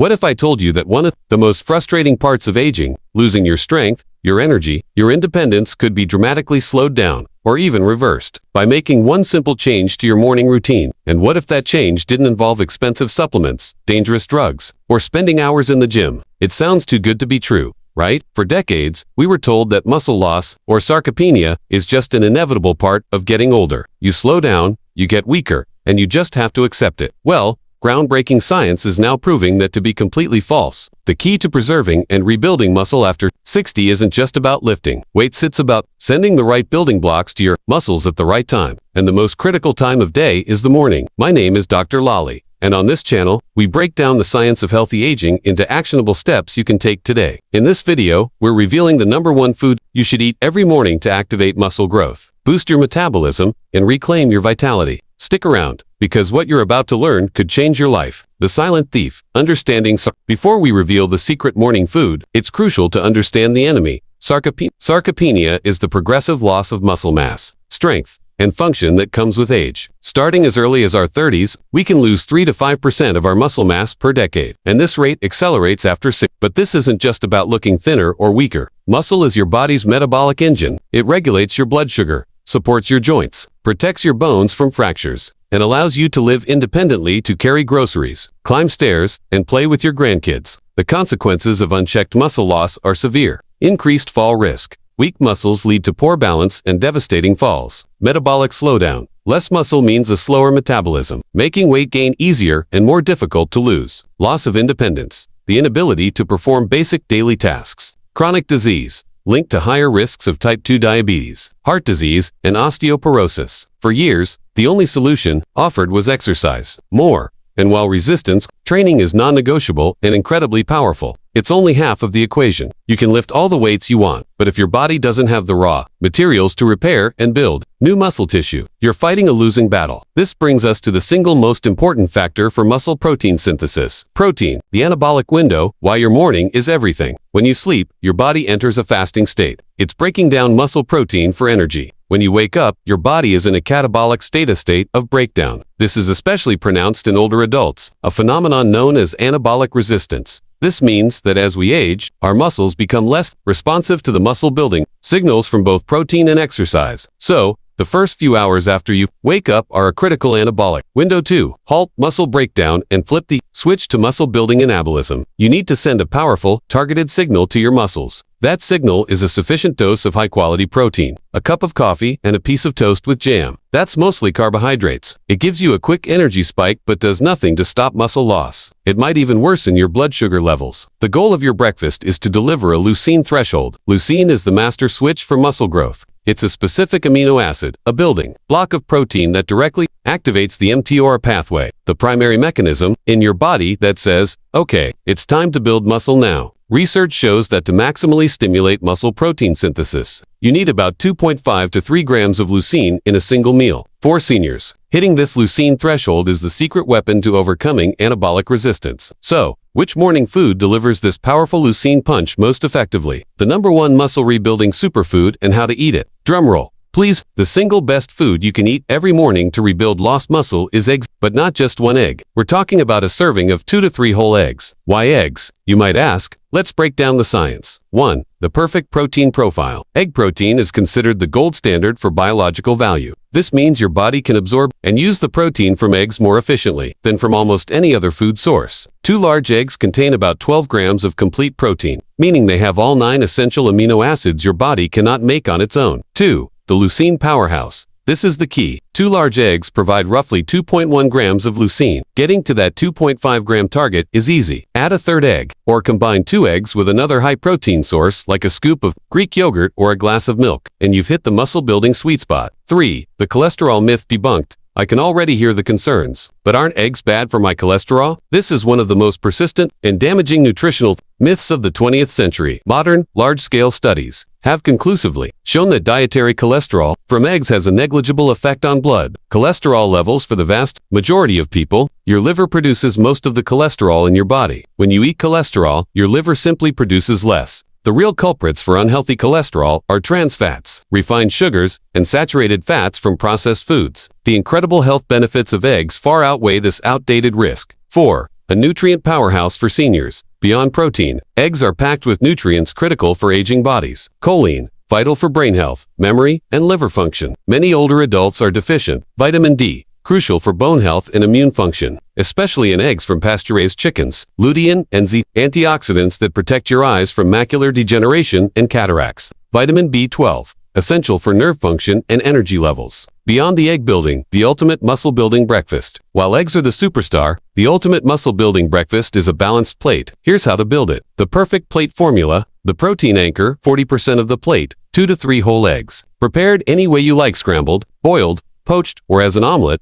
What if I told you that one of the most frustrating parts of aging, losing your strength, your energy, your independence, could be dramatically slowed down, or even reversed, by making one simple change to your morning routine? And what if that change didn't involve expensive supplements, dangerous drugs, or spending hours in the gym? It sounds too good to be true, right? For decades, we were told that muscle loss, or sarcopenia, is just an inevitable part of getting older. You slow down, you get weaker, and you just have to accept it. Well, groundbreaking science is now proving that to be completely false. The key to preserving and rebuilding muscle after 60 isn't just about lifting weights, it's about sending the right building blocks to your muscles at the right time. And the most critical time of day is the morning. My name is Dr. Lally, and on this channel, we break down the science of healthy aging into actionable steps you can take today. In this video, we're revealing the #1 food you should eat every morning to activate muscle growth, boost your metabolism, and reclaim your vitality. Stick around, because what you're about to learn could change your life. The silent thief, understanding. Before we reveal the secret morning food, it's crucial to understand the enemy. Sarcopenia is the progressive loss of muscle mass, strength, and function that comes with age. Starting as early as our 30s, we can lose 3 to 5% of our muscle mass per decade, and this rate accelerates after 6. But this isn't just about looking thinner or weaker. Muscle is your body's metabolic engine. It regulates your blood sugar, supports your joints, protects your bones from fractures, and allows you to live independently, to carry groceries, climb stairs, and play with your grandkids. The consequences of unchecked muscle loss are severe. Increased fall risk. Weak muscles lead to poor balance and devastating falls. Metabolic slowdown. Less muscle means a slower metabolism, making weight gain easier and more difficult to lose. Loss of independence. The inability to perform basic daily tasks. Chronic disease, linked to higher risks of type 2 diabetes, heart disease, and osteoporosis. For years, the only solution offered was exercise. More. And while resistance training is non-negotiable and incredibly powerful, it's only half of the equation. You can lift all the weights you want, but if your body doesn't have the raw materials to repair and build new muscle tissue, you're fighting a losing battle. This brings us to the single most important factor for muscle: protein synthesis. Protein, the anabolic window. While your morning is everything, when you sleep, your body enters a fasting state. It's breaking down muscle protein for energy. When you wake up, your body is in a catabolic state, a state of breakdown. This is especially pronounced in older adults, a phenomenon known as anabolic resistance. This means that as we age, our muscles become less responsive to the muscle-building signals from both protein and exercise. So, the first few hours after you wake up are a critical anabolic window to halt muscle breakdown and flip the switch to muscle-building anabolism. You need to send a powerful, targeted signal to your muscles. That signal is a sufficient dose of high-quality protein, a cup of coffee, and a piece of toast with jam. That's mostly carbohydrates. It gives you a quick energy spike but does nothing to stop muscle loss. It might even worsen your blood sugar levels. The goal of your breakfast is to deliver a leucine threshold. Leucine is the master switch for muscle growth. It's a specific amino acid, a building block of protein that directly activates the mTOR pathway, the primary mechanism in your body that says, okay, it's time to build muscle now. Research shows that to maximally stimulate muscle protein synthesis, you need about 2.5 to 3 grams of leucine in a single meal. For seniors, hitting this leucine threshold is the secret weapon to overcoming anabolic resistance. So, which morning food delivers this powerful leucine punch most effectively? The #1 muscle rebuilding superfood and how to eat it. Drumroll, please. The single best food you can eat every morning to rebuild lost muscle is eggs, but not just one egg. We're talking about a serving of 2 to 3 whole eggs. Why eggs, you might ask? Let's break down the science. 1. The perfect protein profile. Egg protein is considered the gold standard for biological value. This means your body can absorb and use the protein from eggs more efficiently than from almost any other food source. 2 large eggs contain about 12 grams of complete protein, meaning they have all 9 essential amino acids your body cannot make on its own. 2. The leucine powerhouse. This is the key. 2 large eggs provide roughly 2.1 grams of leucine. Getting to that 2.5 gram target is easy. Add a third egg, or combine 2 eggs with another high-protein source like a scoop of Greek yogurt or a glass of milk, and you've hit the muscle-building sweet spot. 3. The cholesterol myth debunked. I can already hear the concerns. But aren't eggs bad for my cholesterol? This is one of the most persistent and damaging nutritional myths of the 20th century. Modern, large-scale studies have conclusively shown that dietary cholesterol from eggs has a negligible effect on blood cholesterol levels. For the vast majority of people, your liver produces most of the cholesterol in your body. When you eat cholesterol, your liver simply produces less. The real culprits for unhealthy cholesterol are trans fats, refined sugars, and saturated fats from processed foods. The incredible health benefits of eggs far outweigh this outdated risk. 4. a nutrient powerhouse for seniors. Beyond protein, eggs are packed with nutrients critical for aging bodies. Choline, vital for brain health, memory, and liver function. Many older adults are deficient. Vitamin D, crucial for bone health and immune function, especially in eggs from pasture-raised chickens. Lutein and Z, antioxidants that protect your eyes from macular degeneration and cataracts. Vitamin B12, essential for nerve function and energy levels. Beyond the egg building, the ultimate muscle-building breakfast. While eggs are the superstar, the ultimate muscle-building breakfast is a balanced plate. Here's how to build it. The perfect plate formula. The protein anchor, 40% of the plate, 2 to 3 whole eggs. Prepared any way you like, scrambled, boiled, poached, or as an omelet, ...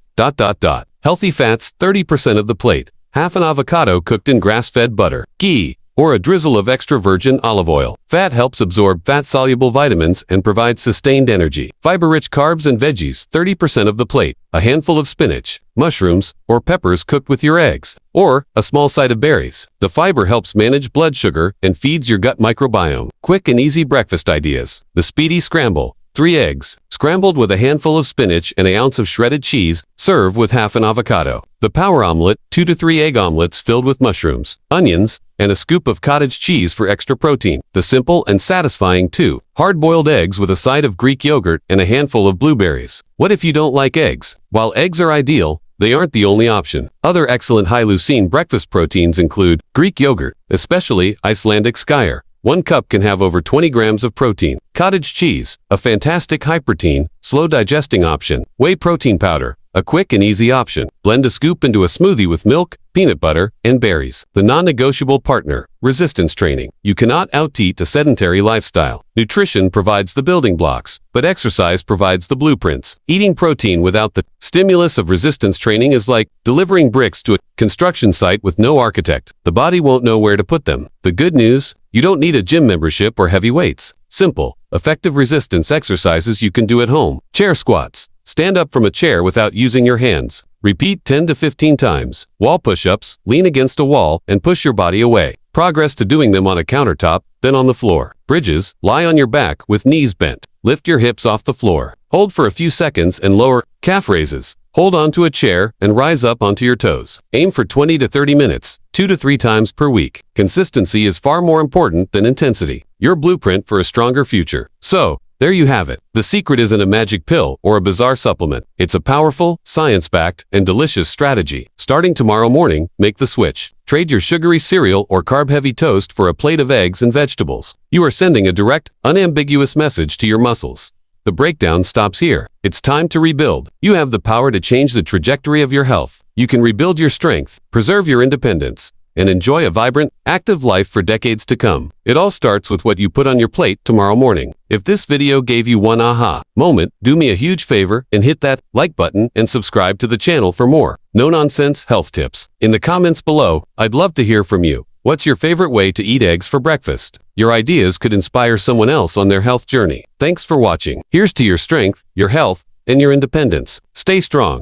Healthy fats, 30% of the plate. Half an avocado cooked in grass-fed butter. Ghee, or a drizzle of extra virgin olive oil. Fat helps absorb fat-soluble vitamins and provides sustained energy. Fiber-rich carbs and veggies, 30% of the plate. A handful of spinach, mushrooms, or peppers cooked with your eggs. Or a small side of berries. The fiber helps manage blood sugar and feeds your gut microbiome. Quick and easy breakfast ideas. The Speedy Scramble. 3 eggs, scrambled with a handful of spinach and an ounce of shredded cheese. Serve with half an avocado. The Power Omelet, 2 to 3 egg omelets filled with mushrooms, onions, and a scoop of cottage cheese for extra protein. The simple and satisfying 2 hard-boiled eggs with a side of Greek yogurt and a handful of blueberries. What if you don't like eggs? While eggs are ideal, they aren't the only option. Other excellent high-leucine breakfast proteins include Greek yogurt, especially Icelandic Skyr. 1 cup can have over 20 grams of protein. Cottage cheese, a fantastic high-protein, slow-digesting option. Whey protein powder, a quick and easy option. Blend a scoop into a smoothie with milk, peanut butter, and berries. The non-negotiable partner, resistance training. You cannot out-eat a sedentary lifestyle. Nutrition provides the building blocks, but exercise provides the blueprints. Eating protein without the stimulus of resistance training is like delivering bricks to a construction site with no architect. The body won't know where to put them. The good news? You don't need a gym membership or heavy weights. Simple, effective resistance exercises you can do at home. Chair squats. Stand up from a chair without using your hands. Repeat 10 to 15 times. Wall push-ups. Lean against a wall and push your body away. Progress to doing them on a countertop, then on the floor. Bridges. Lie on your back with knees bent. Lift your hips off the floor. Hold for a few seconds and lower. Calf raises. Hold onto a chair and rise up onto your toes. Aim for 20 to 30 minutes, 2 to 3 times per week. Consistency is far more important than intensity. Your blueprint for a stronger future. So, there you have it. The secret isn't a magic pill or a bizarre supplement. It's a powerful, science-backed, and delicious strategy. Starting tomorrow morning, make the switch. Trade your sugary cereal or carb-heavy toast for a plate of eggs and vegetables. You are sending a direct, unambiguous message to your muscles. The breakdown stops here. It's time to rebuild. You have the power to change the trajectory of your health. You can rebuild your strength, preserve your independence, and enjoy a vibrant, active life for decades to come. It all starts with what you put on your plate tomorrow morning. If this video gave you one aha moment, do me a huge favor and hit that like button and subscribe to the channel for more no-nonsense health tips. In the comments below, I'd love to hear from you. What's your favorite way to eat eggs for breakfast? Your ideas could inspire someone else on their health journey. Thanks for watching. Here's to your strength, your health, and your independence. Stay strong.